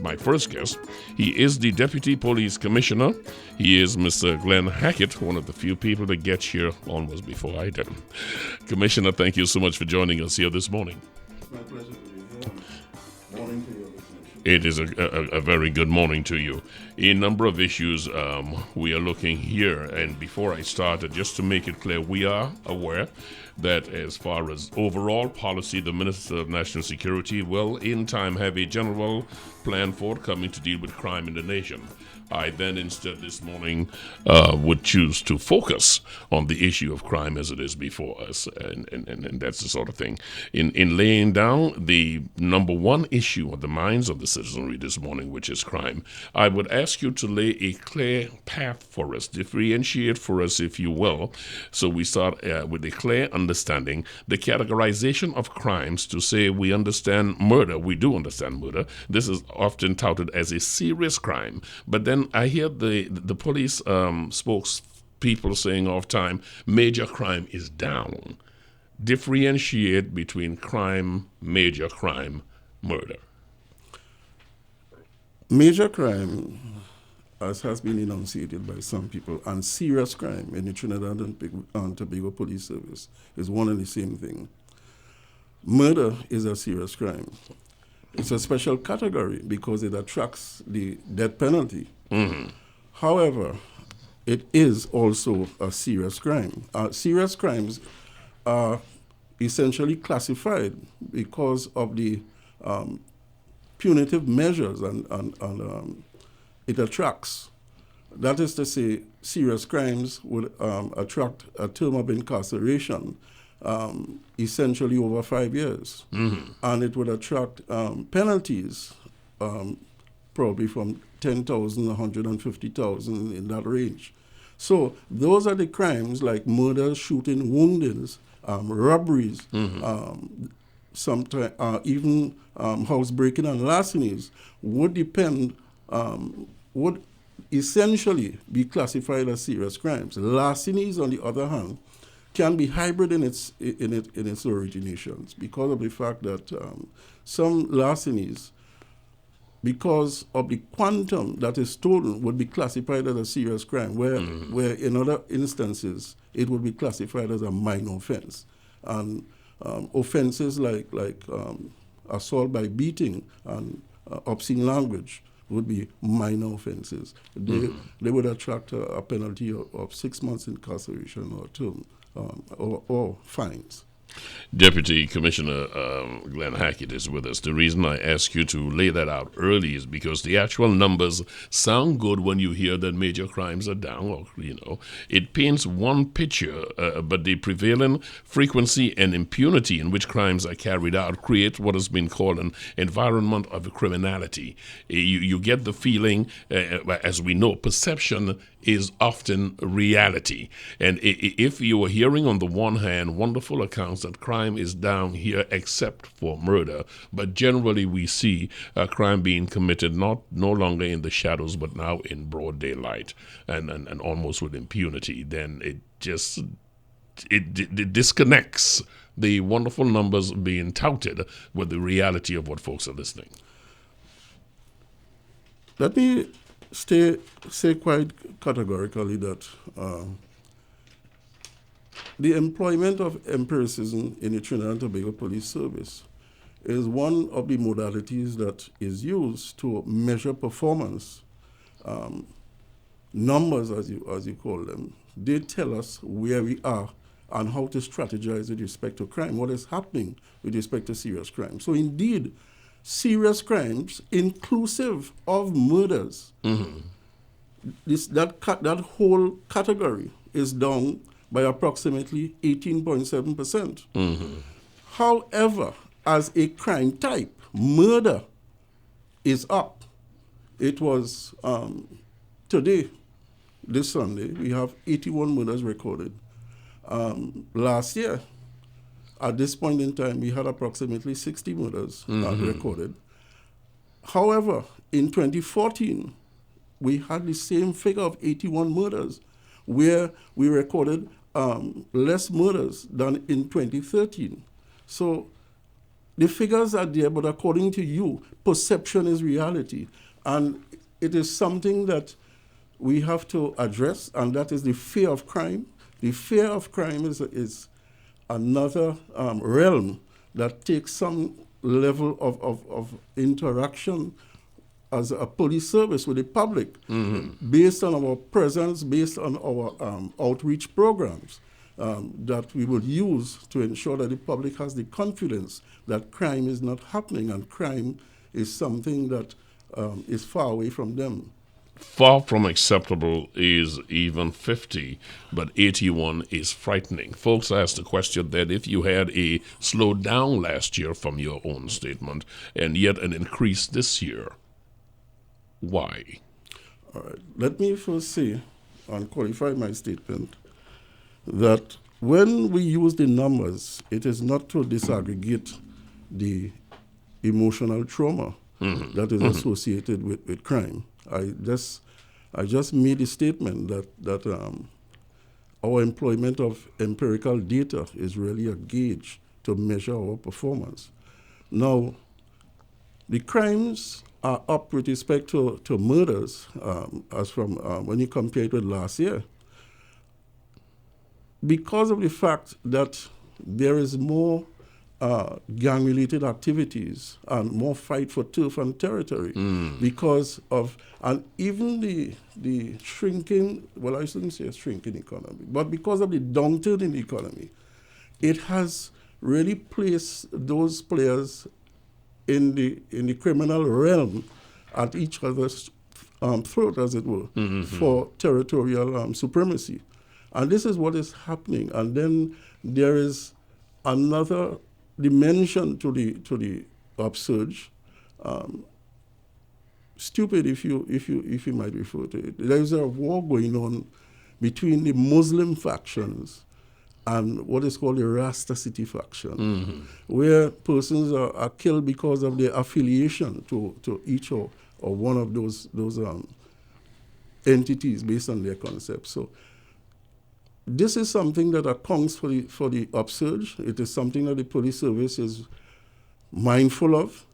my first guest. He is the Deputy Police Commissioner. He is Mr. Glenn Hackett, one of the few people that get here almost before I did. Commissioner, thank you so much for joining us here this morning. It's my pleasure to be here. Morning to you. It is a very good morning to you. A number of issues we are looking here, and before I start, just to make it clear, we are aware that as far as overall policy, the Minister of National Security will in time have a general plan forthcoming to deal with crime in the nation. I then instead this morning would choose to focus on the issue of crime as it is before us, and that's the sort of thing. In laying down the number one issue on the minds of the citizenry this morning, which is crime, I would ask you to lay a clear path for us, differentiate for us, if you will. So we start with a clear understanding, the categorization of crimes to say we understand murder. We do understand murder. This is often touted as a serious crime, but then I hear the police spokespeople saying all the time, major crime is down. Differentiate between crime, major crime, murder. Major crime, as has been enunciated by some people, and serious crime in the Trinidad and Tobago Police Service is one and the same thing. Murder is a serious crime. It's a special category because it attracts the death penalty. Mm-hmm. However, it is also a serious crime. Serious crimes are essentially classified because of the punitive measures and it attracts. That is to say, serious crimes would attract a term of incarceration essentially over 5 years. Mm-hmm. And it would attract penalties probably from 10,000, 150,000 in that range. So those are the crimes like murder, shooting, woundings, robberies, sometimes even housebreaking and larcenies would would essentially be classified as serious crimes. Larcenies, on the other hand, can be hybrid in its originations because of the fact that some larcenies, because of the quantum that is stolen, would be classified as a serious crime, where in other instances it would be classified as a minor offense. And offenses like assault by beating and obscene language would be minor offenses. They would attract a penalty of 6 months incarceration or term or fines. Deputy Commissioner Glenn Hackett is with us. The reason I ask you to lay that out early is because the actual numbers sound good when you hear that major crimes are down, or, it paints one picture, but the prevailing frequency and impunity in which crimes are carried out create what has been called an environment of criminality. You get the feeling, as we know, perception is often reality. And if you are hearing on the one hand wonderful accounts that crime is down here except for murder, but generally we see crime being committed no longer in the shadows but now in broad daylight and almost with impunity, then it disconnects the wonderful numbers being touted with the reality of what folks are listening. Let me say quite categorically that the employment of empiricism in the Trinidad and Tobago Police Service is one of the modalities that is used to measure performance. Numbers, as you call them, they tell us where we are and how to strategize with respect to crime, what is happening with respect to serious crime. So indeed, serious crimes, inclusive of murders, that whole category is down by approximately 18.7%. However, as a crime type, murder is up. It was today, this Sunday, we have 81 murders recorded. Last year, at this point in time, we had approximately 60 murders recorded. However, in 2014, we had the same figure of 81 murders, where we recorded less murders than in 2013. So the figures are there, but according to you, perception is reality. And it is something that we have to address, and that is the fear of crime. The fear of crime is another realm that takes some level of interaction as a police service with the public, based on our presence, based on our outreach programs that we will use to ensure that the public has the confidence that crime is not happening and crime is something that is far away from them. Far from acceptable is even 50, but 81 is frightening. Folks asked the question that if you had a slowdown last year from your own statement and yet an increase this year, why? All right. Let me first say and qualify my statement that when we use the numbers, it is not to disaggregate the emotional trauma that is associated with crime. I just made a statement that our employment of empirical data is really a gauge to measure our performance. Now, the crimes are up with respect to murders as from when you compare it with last year, because of the fact that there is more gang-related activities and more fight for turf and territory because of, and even the shrinking, well, I shouldn't say a shrinking economy, but because of the downturn in the economy, it has really placed those players in the criminal realm at each other's throat, as it were, for territorial supremacy. And this is what is happening. And then there is another dimension to the upsurge. Stupid, if you might refer to it. There is a war going on between the Muslim factions and what is called the Rasta City faction, where persons are killed because of their affiliation to each or one of those entities based on their concepts. So this is something that accounts for the upsurge. It is something that the police service is mindful of,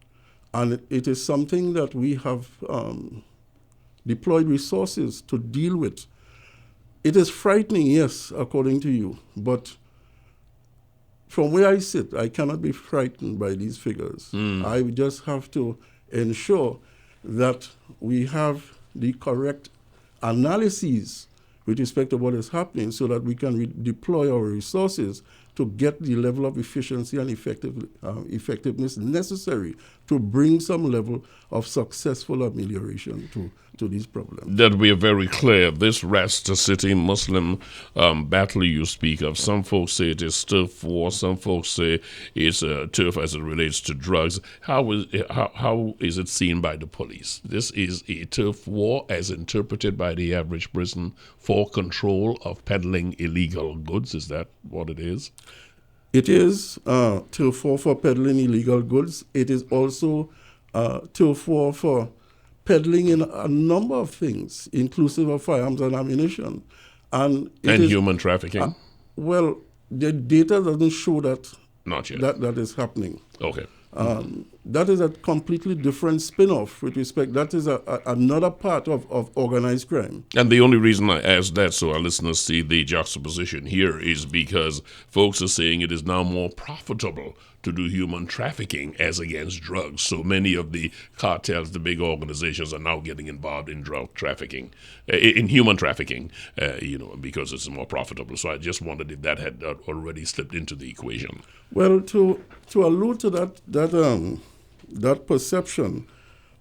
and it is something that we have deployed resources to deal with. It is frightening, yes, according to you, but from where I sit, I cannot be frightened by these figures. I just have to ensure that we have the correct analyses with respect to what is happening so that we can deploy our resources to get the level of efficiency and effectiveness necessary to bring some level of successful amelioration to these problems. That we are very clear, this Rasta City Muslim battle you speak of, some folks say it is turf war, some folks say it's turf as it relates to drugs. How is it seen by the police? This is a turf war as interpreted by the average person for control of peddling illegal goods. Is that what it is? It is turf war for peddling illegal goods. It is also turf war for peddling in a number of things, inclusive of firearms and ammunition. And human trafficking? Well, the data doesn't show that. Not yet. That is happening. Okay. That is a completely different spin-off with respect. That is another part of organized crime. And the only reason I ask that, so our listeners see the juxtaposition here, is because folks are saying it is now more profitable to do human trafficking as against drugs. So many of the cartels, the big organizations, are now getting involved in drug trafficking, in human trafficking, because it's more profitable. So I just wondered if that had already slipped into the equation. Well, to allude to that perception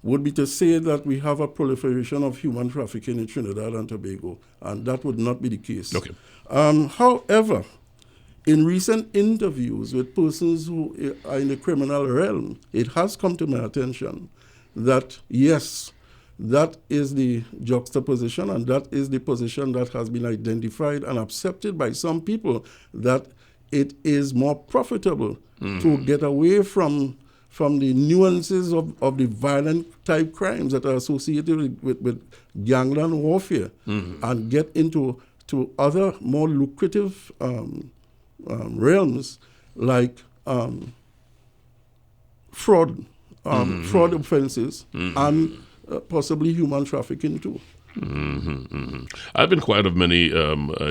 would be to say that we have a proliferation of human trafficking in Trinidad and Tobago, and that would not be the case. Okay. However, in recent interviews with persons who are in the criminal realm, it has come to my attention that, yes, that is the juxtaposition and that is the position that has been identified and accepted by some people, that it is more profitable to get away from the nuances of the violent type crimes that are associated with gangland warfare and get into other more lucrative realms like fraud, fraud offenses, and possibly human trafficking too. I've been quiet of many.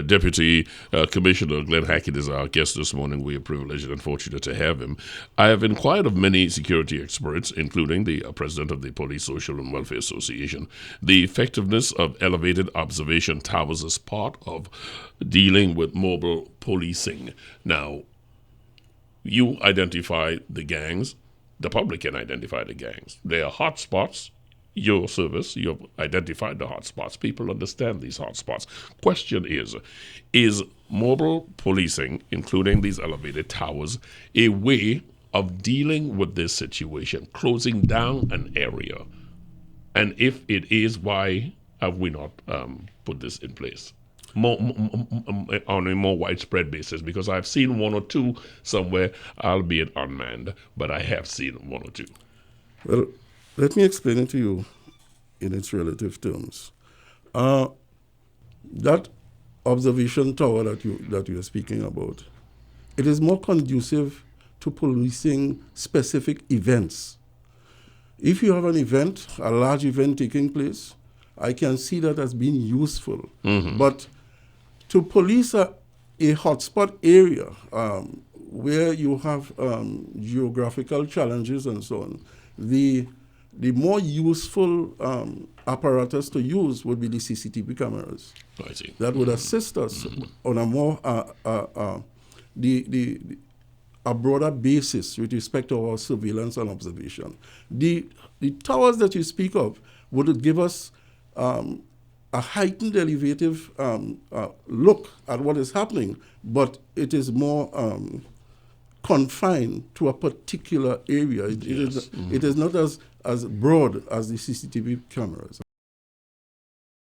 Deputy Commissioner Glenn Hackett is our guest this morning. We are privileged and fortunate to have him. I have inquired of many security experts, including the president of the Police Social and Welfare Association, the effectiveness of elevated observation towers as part of dealing with mobile policing. Now, you identify the gangs. The public can identify the gangs. They are hotspots. Your service, you've identified the hotspots. People understand these hotspots. Question is mobile policing, including these elevated towers, a way of dealing with this situation, closing down an area? And if it is, why have we not put this in place on a more widespread basis? Because I've seen one or two somewhere, albeit unmanned, but I have seen one or two. Well, let me explain it to you in its relative terms. That observation tower that you are speaking about, it is more conducive to policing specific events. If you have an event, a large event taking place, I can see that as being useful. But to police a hotspot area where you have geographical challenges and so on, the more useful apparatus to use would be the CCTV cameras. I see. That would assist us on a more a broader basis with respect to our surveillance and observation. The towers that you speak of would give us a heightened, elevative look at what is happening, but it is more confined to a particular area. It is not as broad as the CCTV cameras.